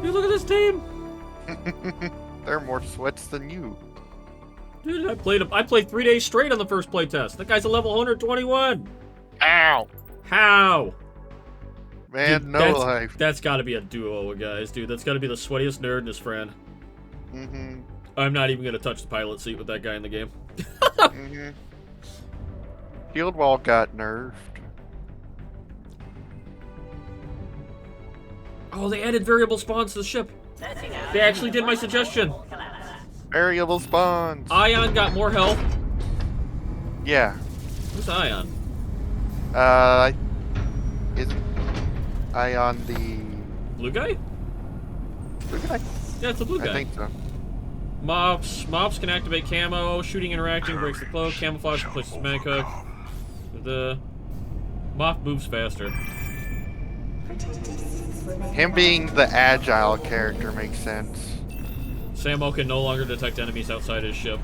Dude, look at this team. They're more sweats than you. Dude, I played 3 days straight on the first playtest. That guy's a level 121. Ow! How? Man, Dude, no life. That's got to be a duo, guys, dude. That's got to be the sweatiest nerd and his friend. Mm-hmm. I'm not even gonna touch the pilot seat with that guy in the game. Mm-hmm. Shield wall got nerfed. Oh, they added variable spawns to the ship. They actually did my suggestion. Variable spawns. Ion got more health. Yeah. Who's Ion? Isn't Ion the Blue guy? blue guy? Yeah, it's the blue guy. I think so. Mobs can activate camo. Shooting interacting breaks the cloak. Camouflage replaces mag hook. The Moth moves faster. Him being the agile character makes sense. Samo can no longer detect enemies outside his ship.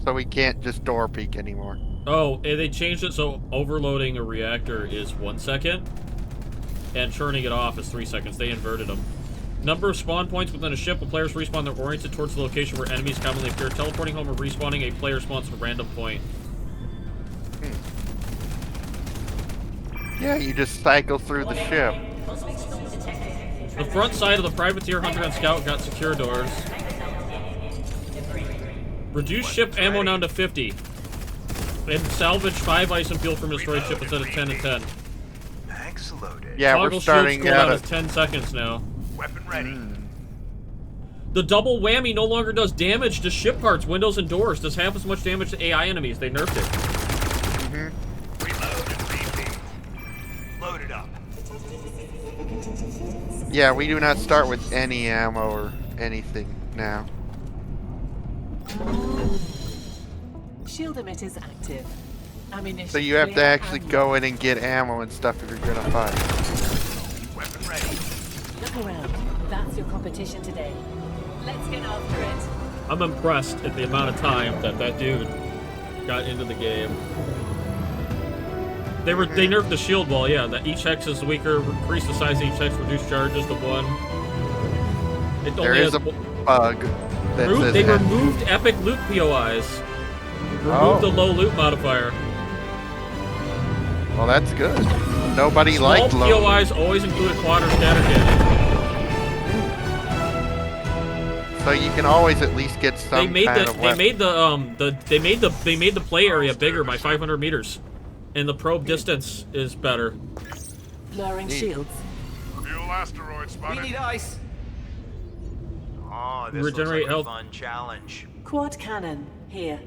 So we can't just door peek anymore. Oh, and they changed it so overloading a reactor is 1 second, and turning it off is 3 seconds. They inverted them. Number of spawn points within a ship. When players respawn, they're oriented towards the location where enemies commonly appear. Teleporting home or respawning, a player spawns at a random point. Yeah, you just cycle through the ship. The front side of the Privateer, Hunter, and Scout got secure doors. Reduce ship ammo down to 50. And salvage 5 ice and fuel from destroyed ship instead of 10 and 10. Max loaded. Yeah, Toggle we're starting shield cooldown out is 10 seconds now. Weapon ready. The double whammy no longer does damage to ship parts, windows, and doors. Does half as much damage to AI enemies. They nerfed it. Reload and repeat. Load it up. Yeah, we do not start with any ammo or anything now. Shield emitters active. Ammunition. So you have to clear actually and go in and get ammo and stuff if you're gonna fight. Weapon ready. look around. That's your competition today. Let's get after it. I'm impressed at the amount of time that dude got into the game. They nerfed the shield wall, yeah. That each hex is weaker, increase the size of each hex, reduce charges to 1. There is a bug that says They that. removed epic loot POIs. Removed the low loot modifier. Well, that's good. Nobody Small liked low. POIs always include a quad or scatter cannon. So you can always at least get some They made kind of weapon. they made the play area bigger by 500 meters, and the probe distance is better. Blurring Neat. shields. Fuel asteroid spotted. We need ice. Oh, this Regenerate looks like health. a fun challenge. Quad cannon here.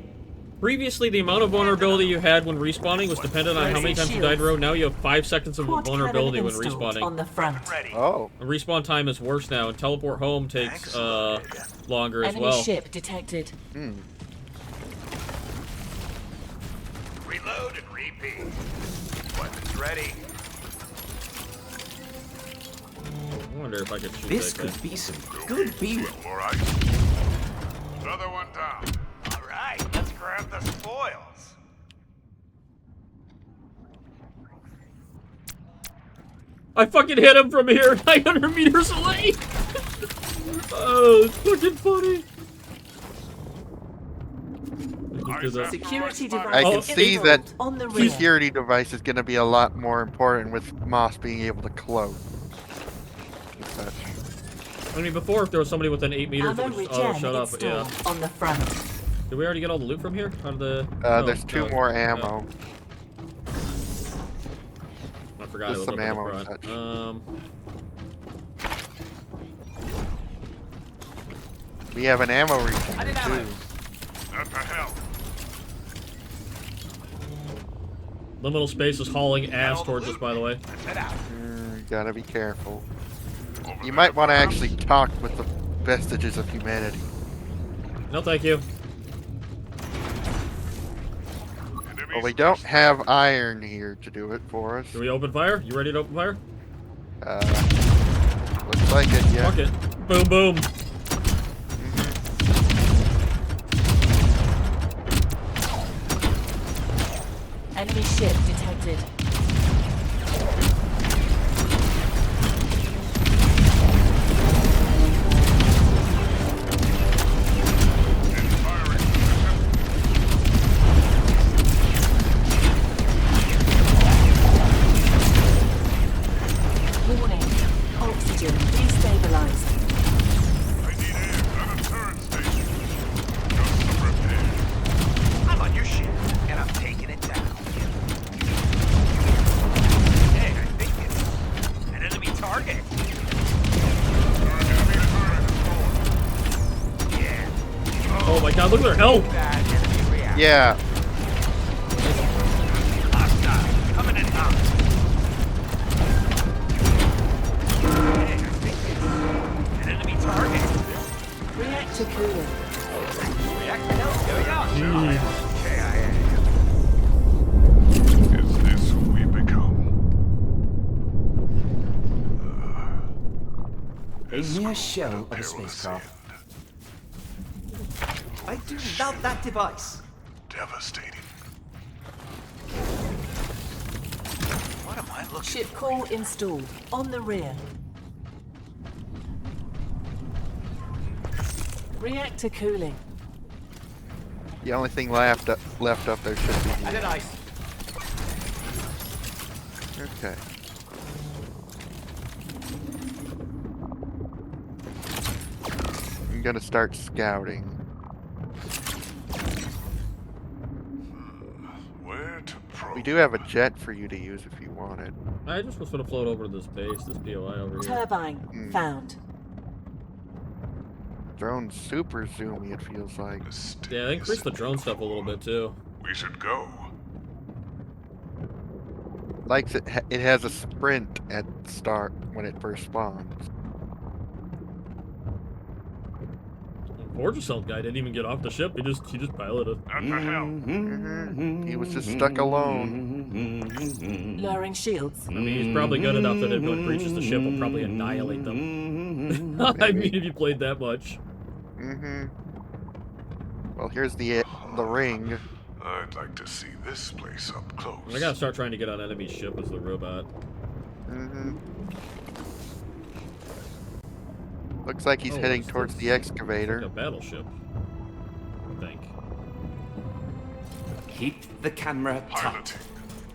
Previously, the amount of vulnerability you had when respawning was dependent on how many times you died in a row. Now you have 5 seconds of Quad vulnerability cannon when installed respawning. on the front. Ready. Oh, The respawn time is worse now, and teleport home takes longer as Enemy well. ship detected. Reload and repeat. Weapons ready. I wonder if I could shoot This that guy. could be some good B-roll. All right. Another one down. All right, let's grab the spoils. I fucking hit him from here, 900 meters away! Oh, it's fucking funny. Look at that. Security I device can Oh, see installed that on the rear. security device is going to be a lot more important with Moss being able to cloak. and such. I mean, before, if there was somebody within 8 meters, Ammo it would regen shut up, but yeah. installed on the front. Did we already get all the loot from here? Out of the... no, There's 2 no, more no. ammo. I forgot Just it was some up in the ammo and front. such. We have an ammo region too. What the hell? Liminal space is hauling ass towards us, by the way. Let's head out. Gotta be careful. You might want to actually talk with the vestiges of humanity. No, thank you. Well, we don't have iron here to do it for us. Do we open fire? You ready to open fire? Looks like it, yeah. Fuck it. Boom, boom. Enemy ship detected. Oh my god, look at their health! Bad enemy react. Yeah. Hostile. Coming in hot. Hey, I think it's an enemy target. Reactor cooling. Reactor health going out. KIA. Is this who we become? A mere shell of a spacecraft. I do love that device. Devastating. What am I looking Ship core installed. On the rear. Reactor cooling. The only thing left up there should be. And an ice. Okay. I'm gonna start scouting. Where to probe? We do have a jet for you to use if you want it. I just was gonna float over to this base, this POI over here. Turbine found. Drone's super zoomy, it feels like. Yeah, they increased the drone stuff a little bit too. We should go. Likes it has a sprint at start when it first spawns. Forgeself guy didn't even get off the ship. He just piloted. At the helm. He was just stuck alone. Lowering shields. I mean, he's probably good enough that if it breaches the ship, will probably annihilate them. I mean, if you played that much. Well, here's the ring. I'd like to see this place up close. I gotta start trying to get on enemy ship as the robot. Looks like he's Oh, heading what's towards this? the excavator. Like a battleship. I think. Keep the camera tight. Piloting.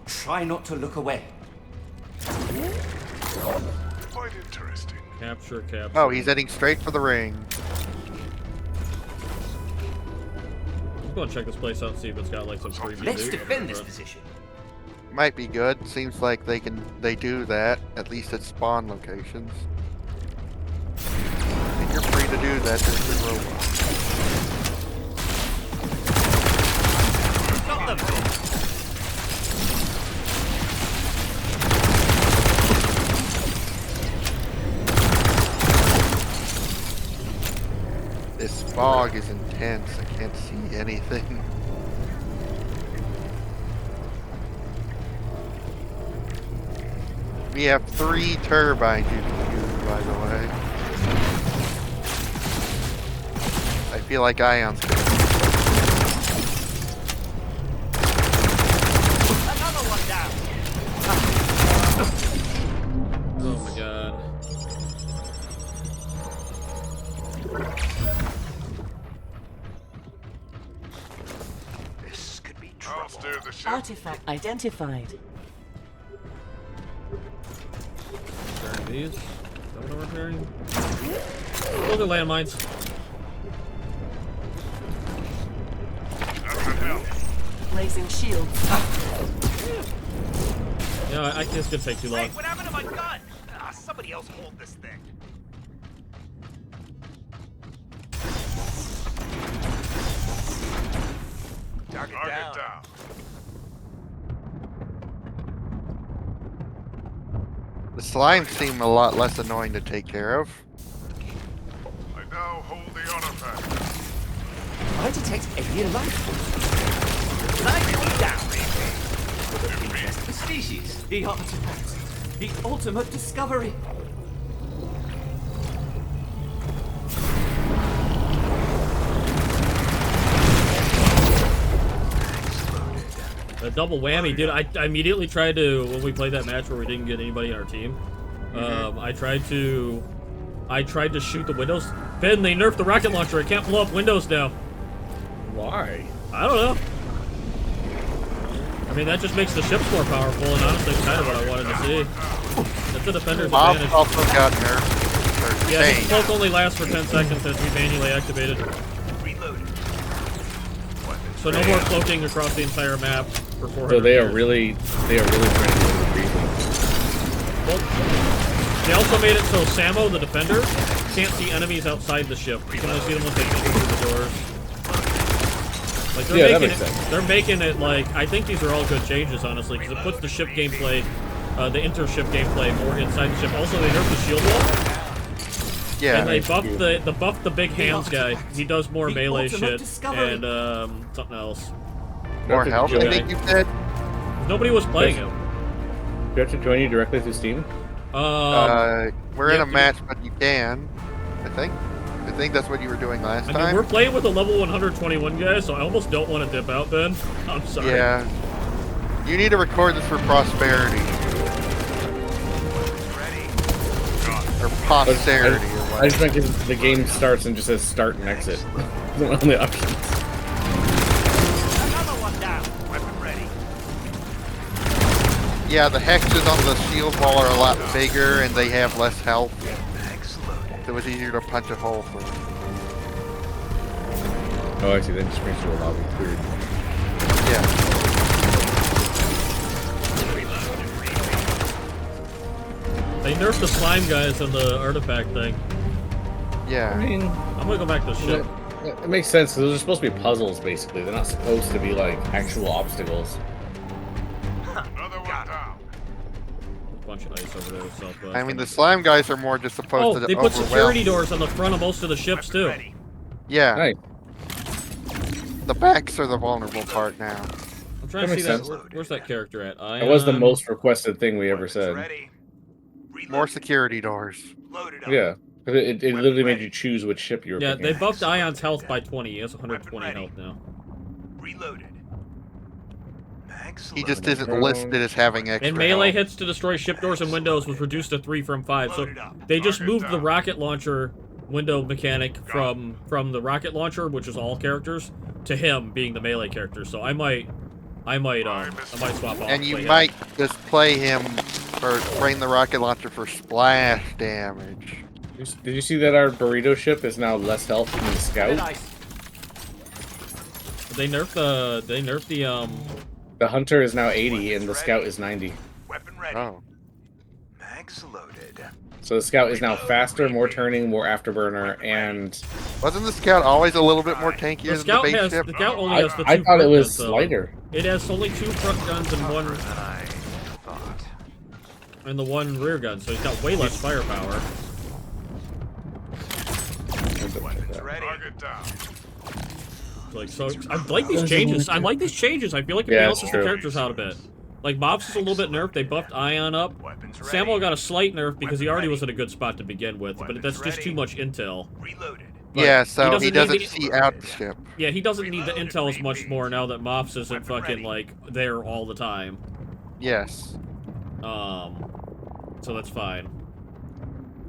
Try not to look away. Quite interesting. Capture. Oh, he's heading straight for the ring. Let's go and check this place out and see if it's got like some free Let's music. defend this position. Might be good. Seems like they do that, at least at spawn locations. And you're free to do that, there's the robot. Got them. This fog is intense, I can't see anything. We have 3 turbines you can use, by the way. I feel like Ion's gonna Another one down. Oh my god. This could be I'll trouble. steer the ship. Artifact identified. Repairing these. Is that what I'm repairing? Those are landmines. At the helm. Raising shields. Yeah, I think it's gonna take too long. Wait, what happened to my gun? Somebody else hold this thing. Target down. down. The slimes seem a lot less annoying to take care of. I now hold the artifact. I detect alien life form. Nicely down. Interesting species. The artifact. The ultimate discovery. A double whammy, dude. I immediately tried to, when we played that match where we didn't get anybody in our team, I tried to shoot the windows. Ben, they nerfed the rocket launcher. I can't blow up windows now. Why? I don't know. I mean, that just makes the ships more powerful, and honestly, it's kind of what I wanted to see. That's the defender's Bob advantage. also got nerfed. Or Yeah, his stayed. cloak only lasts for 10 seconds as we manually activated. Reloading. So no more cloaking across the entire map for 400 So they are years. really trying to go to the reason. Well, they also made it so Samo, the defender, can't see enemies outside the ship. You can only see them once they enter through the doors. Like Yeah, that makes sense. they're making it like I think these are all good changes, honestly, because it puts the ship gameplay, the inter-ship gameplay more inside the ship. Also, they nerfed the shield wall. Yeah. And they buffed the big hands guy. He does more melee shit and something else. More health, I think you said? Nobody was playing him. Do you have to join you directly through Steam? We're in a match, but you can, I think. I think that's what you were doing last I time. mean, we're playing with a level 121 guy, so I almost don't want to dip out, Ben. I'm sorry. Yeah. You need to record this for prosperity. Ready. Or posterity. or I whatever. just think the game starts and just says start and exit. Those are the only options. Another one down. Weapon ready. Yeah, the hexes on the shield wall are a lot bigger and they have less health. Excellent. So it's easier to punch a hole through. Oh, I see. Then just brings you a lobby. Weird. Yeah. They nerfed the slime guys in the artifact thing. Yeah. I mean, I'm gonna go back to the ship. it makes sense because those are supposed to be puzzles, basically. They're not supposed to be like actual obstacles. Another one down. Bunch of ice over there. Southwest. I mean, the slime guys are more just supposed to they put overwhelm. security doors on the front of most of the ships too. Ready. Yeah. Nice. The backs are the vulnerable part now. I'm trying That to see makes that. sense. Where's that character at? That was the most requested thing we ever Weapons said. ready. Reload. More security doors. Loaded up. Yeah. It literally made you choose which ship you were Yeah, picking. they buffed Ion's health by 20. He has 120 health now. Reloaded. He just isn't listed as having extra And melee health. hits to destroy ship doors and windows was reduced to 3 from 5. So they just moved the rocket launcher window mechanic from the rocket launcher, which is all characters, to him being the melee character. So I might swap off. And you play him. might just play him or bring the rocket launcher for splash damage. Did you see that our burrito ship is now less health than the scout? They nerfed the The hunter is now 80 and the scout is 90. Weapon ready. Oh. Mags loaded. So the scout is now faster, more turning, more afterburner, and Wasn't the scout always a little bit more tankier the than the scout base has ship? the scout only I has the 2 thought it front was guns, though. lighter. It has only 2 front guns and one I thought. and the 1 rear gun, so he's got way less firepower. Weapons ready. Target down. Like so, I like these changes. I like these changes. I feel like it Yeah, balances it's the true. characters out a bit. Like Mobs is a little bit nerfed. They buffed Ion up. Weapons ready. Samuel got a slight nerf because he already was in a good spot to begin with, but that's just too much intel. Reloaded. But Yeah, so he he doesn't doesn't need see out the ship. Yeah, he doesn't need the intel as much more now that Mops isn't fucking like there all the time. Yes. So that's fine.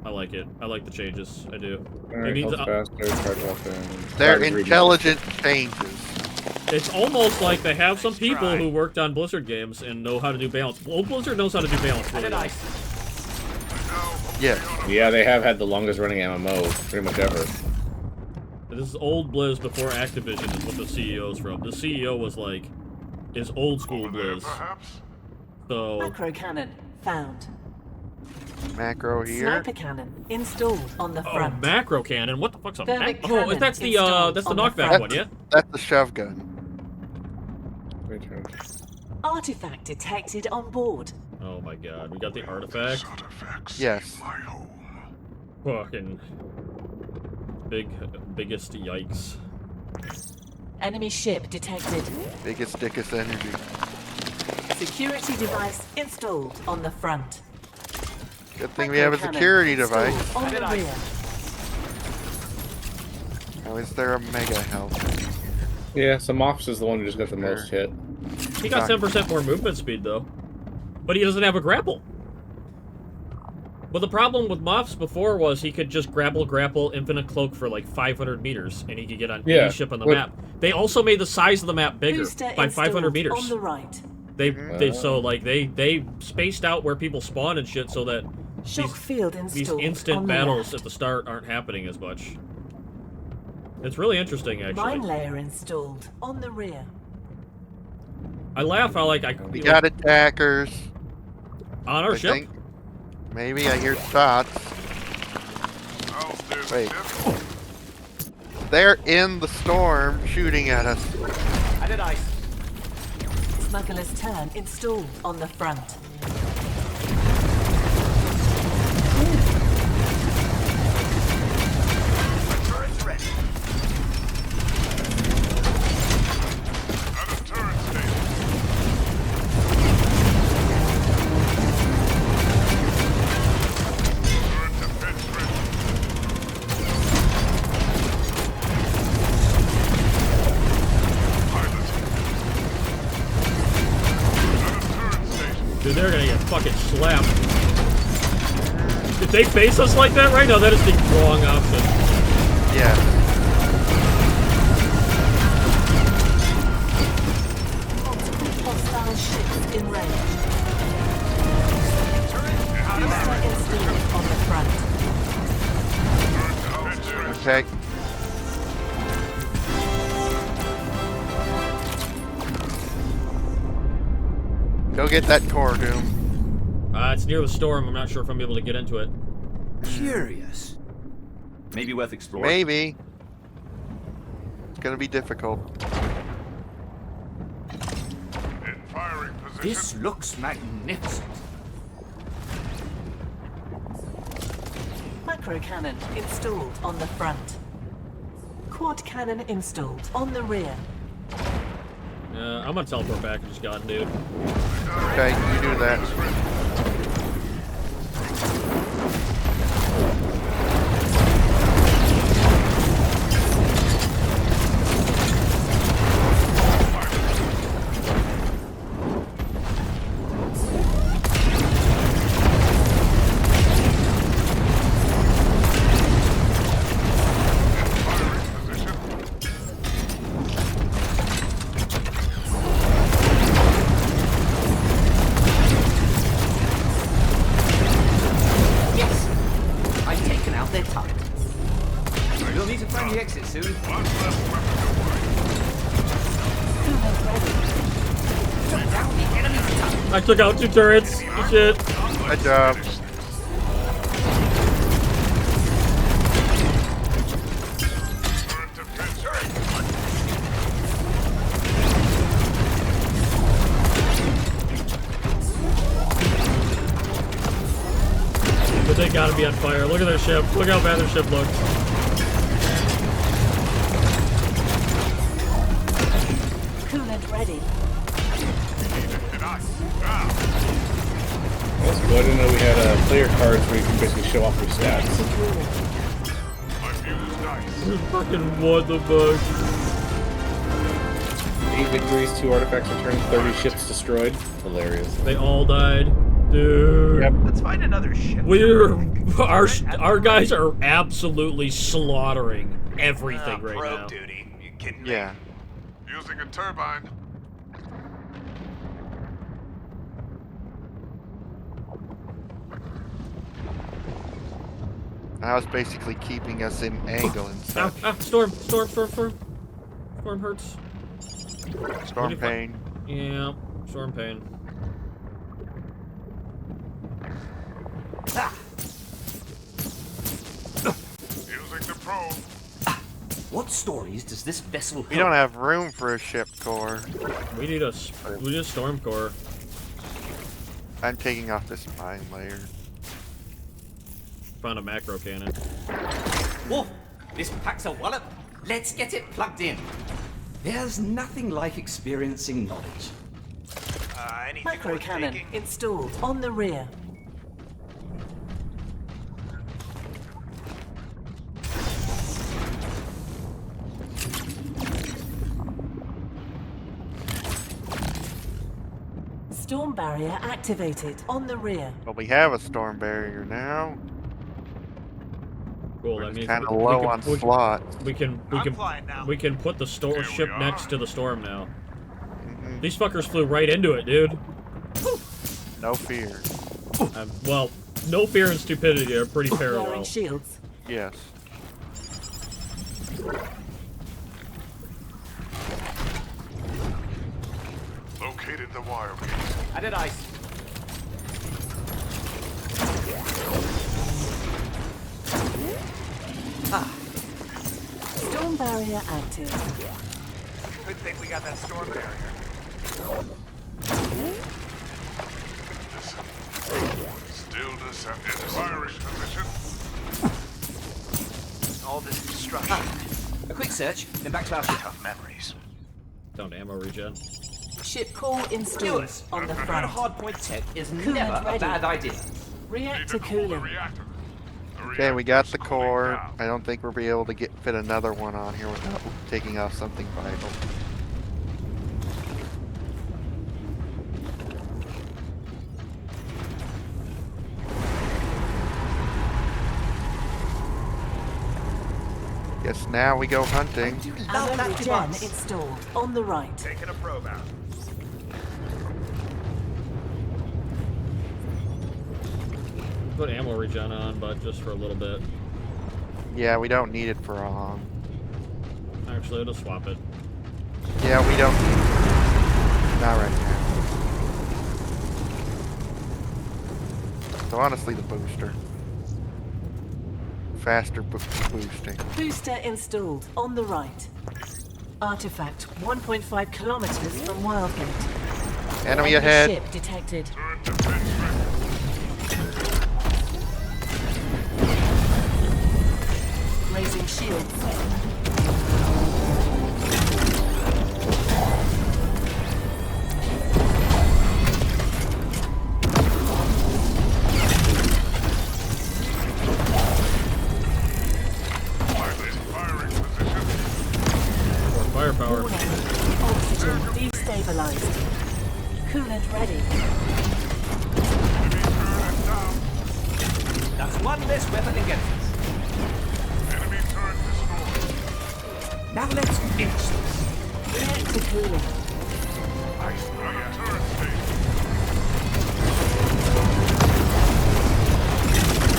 I like it. I like the changes. I do. Alright, Maybe health the- faster, charge weapon. They're Target intelligent changes. It's almost like they have some people who worked on Blizzard games and know how to do balance. Well, Blizzard knows how to do balance really well. Yes. reload. Yeah, they have had the longest running MMO pretty much ever. This is old Blizz before Activision is what the CEO's from. The CEO was like, is old school Over there, Blizz. perhaps? So, Macro cannon found. Macro here. Sniper cannon installed on the oh, front. macro cannon. What the fuck's a Thermic macro? Oh, cannon that's the installed that's the on the knockback front. one, yeah. That's the shove gun. Artifact detected on board. Oh my god, we got the artifact. Artifacts Yes. in my home. Fucking biggest yikes. Enemy ship detected. Biggest, dickest energy. Security device installed on the front. Good thing we have a Macro security cannon device. installed on the rear. How is there a mega health? Yeah, so Mops is the one who just got the most hit. He got 10% more movement speed though, but he doesn't have a grapple. But the problem with Mops before was he could just grapple, infinite cloak for like 500 meters, and he could get on any ship on the map. They also made the size of the map bigger Booster by 500 installed meters. on the right. They spaced out where people spawn and shit so that Shock field these installed instant on the battles left. at the start aren't happening as much. It's really interesting, Mine actually. layer installed on the rear. I laugh how like We got attackers. on our I ship. think. Maybe I hear shots. How's this Wait. ship? They're in the storm shooting at us. Added ice. Smuggler's turn installed on the front. Turret's ready. At a turret station. Turret defense ready. Pilot. At a turret station. Dude, they're gonna get fucking slapped. If they face us like that right now, that is the wrong option. Yeah. Multiple hostile ships in range. Turret out of Booster action. installed on the front. Turret defense ready. Okay. Go get that core, Doom. It's near the storm. I'm not sure if I'm able to get into it. Curious. Maybe worth exploring. Maybe. It's gonna be difficult. In firing position. This looks magnificent. Microcannon installed on the front. Quad cannon installed on the rear. I'm gonna teleport back and just got dude. Okay, you do that. Yes! I've taken out their turret. We'll need to find the exit soon. One less weapon to work. Coolant ready. Took down the enemy's turret. I took out 2 turrets. Good shit. Good job. Turret defense ready. But they gotta be on fire. Look at their ship. Look how bad their ship looks. Coolant ready. And I. Now. That's cool. I didn't know we had player cards where you can basically show off your stats. Secured. I've used ice. Fucking what the fuck? 8 victories, 2 artifacts returned, 30 ships destroyed. Hilarious. They all died. Dude. Yep. Let's find another ship. Our guys are absolutely slaughtering everything right probe now. duty. You kidding me? Yeah. Using a turbine. Now it's basically keeping us in angle and Ah, stuff. storm hurts. Storm pain. Yeah, storm pain. Ah, Using the probe. what stories does this vessel We don't have room for a ship core. We need a storm core. I'm taking off this mine layer. Found a macro cannon. Wolf, this packs a wallop. Let's get it plugged in. There's nothing like experiencing knowledge. Anything worth Microcannon taking? installed on the rear. Storm barrier activated on the rear. But we have a storm barrier now. Cool. We're That means kind of we low can- on we- slots. We can I'm flying now. we can put the Here ship we next are. to the storm now. Mhm. These fuckers flew right into it, dude. No fear. Well, no fear and stupidity are pretty Lowering parallel. shields. Yes. Located the Wildgate. Added ice. Storm barrier active. Good thing we got that storm barrier. Still descending. Firing position. All this destruction. A quick search, then back to our ship. Tough memories. Down to ammo regen. Ship core installed Viewers, on the Got a front. hardpoint tech is Coolant never a ready. bad idea. Reactor The cooling. reactor. Okay, we got the reactor's cooling core. down. I don't think we'll be able to fit another one on here without taking off something vital. Guess now we go hunting. Love Ammo that regen device. installed on the right. Taking a probe out. Put ammo regen on, but just for a little bit. Yeah, we don't need it for long. Actually, I'll just swap it. Yeah, we don't need it. Not right now. So honestly, the booster. Faster boosting. Booster installed on the right. Artifact 1.5 kilometers from Wildgate. Enemy ahead. Ship detected. Turret defense ready. Raising shields. Firing position. More firepower. Warning. Oxygen destabilized. Coolant ready. Enemy turret down. That's one less weapon against us. Enemy turret destroyed. Now let's finish this. Reactor cooling. Nice. Turret station.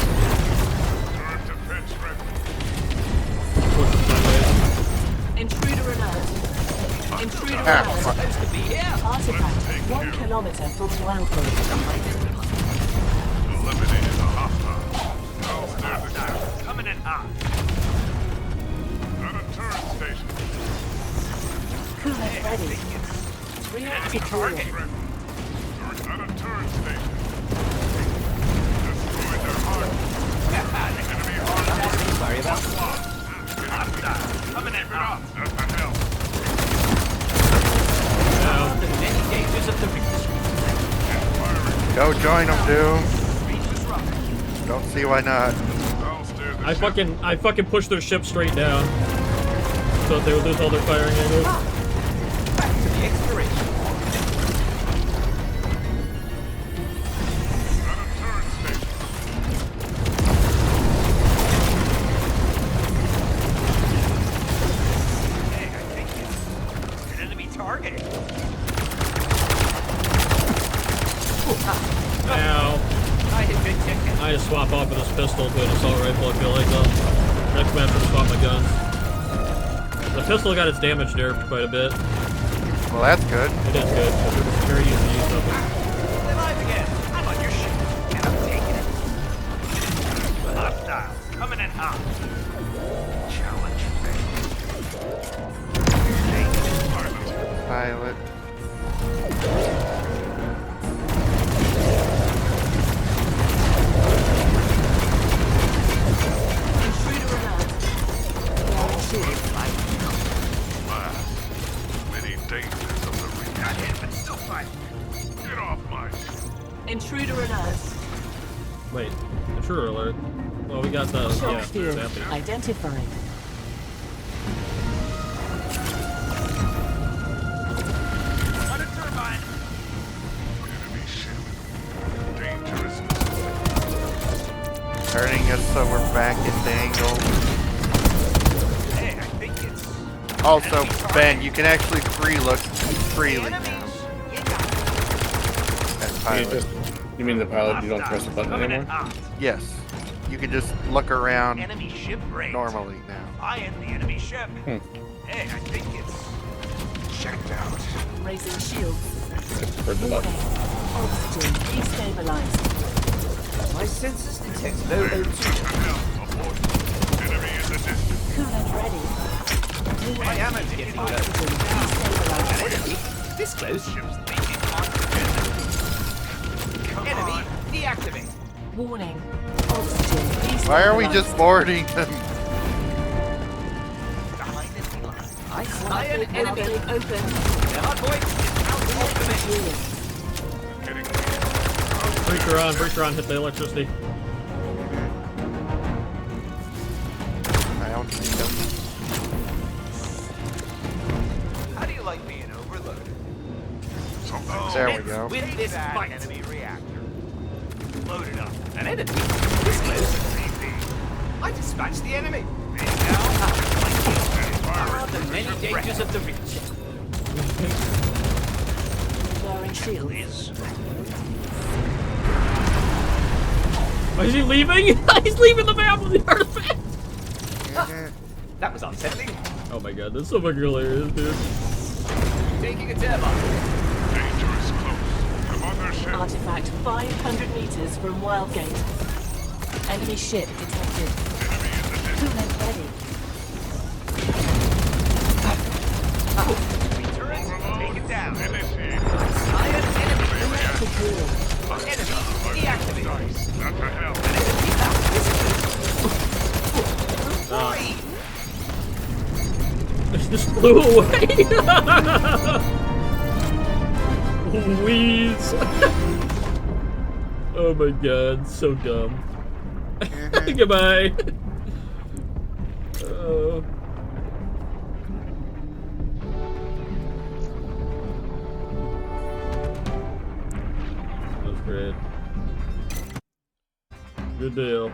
Turret defense ready. Push it sideways. Intruder alert. Intruder Ah, alert. fuck. Supposed to be here. Artifact 1 kilometer from Wildgate. Eliminated the hostile. Now there's the down. Coming in hot. At a turret station. Coolant ready. Reactor cooling. At a turret station. Destroyed their heart. Enemy heart. Sorry about that. Coming in Keep it hot. up. That's the hell. Now, The many dangers of the reach. Firing. Go join them, Doom. Don't see why not. I'll steer the I ship. fucking pushed their ship straight down. So that they would lose all their firing angles. Back to the exploration. At a turret station. Hey, I think it's an enemy target. Now, I had been checking. I just swap off of this pistol to an assault rifle. I feel like though. Next match, I'll swap my guns. The pistol got its damage nerfed quite a bit. Well, that's good. It is good because it was very easy to use up. They're alive again. I'm on your ship, and I'm taking it. Hostile. Coming in hot. Challenge Pilot. Intruder alert. Throwing shields. Many dangers of the Got reactor. hit, but still fighting. Get off my ship. Intruder alert. Wait, intruder alert. Well, we got the Shock field zapping. identified. On a turbine. Enemy ship. Dangerous. Turning us so we're back in dangle. Hey, I think it's Also, Ben, you can actually look freely enemies. now. You got it. As You pilot. just, you mean the pilot? You don't press the button Coming in anymore? hot. Yes. You can just look around Enemy ship raised. normally now. Flying the enemy ship. Hey, I think it's checked out. Raising shields. Press the button. Oxygen destabilized. My sensors detect low O2. The hell aboard. Enemy in the distance. Coolant ready. My ammo's getting low. Oxygen destabilized. this close. Ship's leaking oxygen. Enemy deactivate. Warning. Oxygen Why are we destabilized. just boarding them? Behind enemy line. I spy an enemy. Wildgate open. The hard point is out of commission. Getting Breacher on, hit the electricity. I don't see them. How do you like being overloaded? something. There we Let's go. win this fight. Enemy reactor. Load it up. An enemy. This close. I dispatched the enemy. Ah, the many dangers of the reach. Lowering shields. Why is he leaving? He's leaving the map with the artifact! That was unsettling. Oh my god, that's so fucking hilarious, dude. Taking a turbine. Danger is close. I'm on their ship. Artifact 500 meters from Wildgate. Enemy ship detected. Enemy in the distance. Crewmen ready. Turret, take it down. Initiate. I an enemy. Secure. Enemy deactivate. Nice. Not the hell. It just flew away! Wheeze! Oh my god, so dumb. Goodbye! Oh. That was great. Good deal.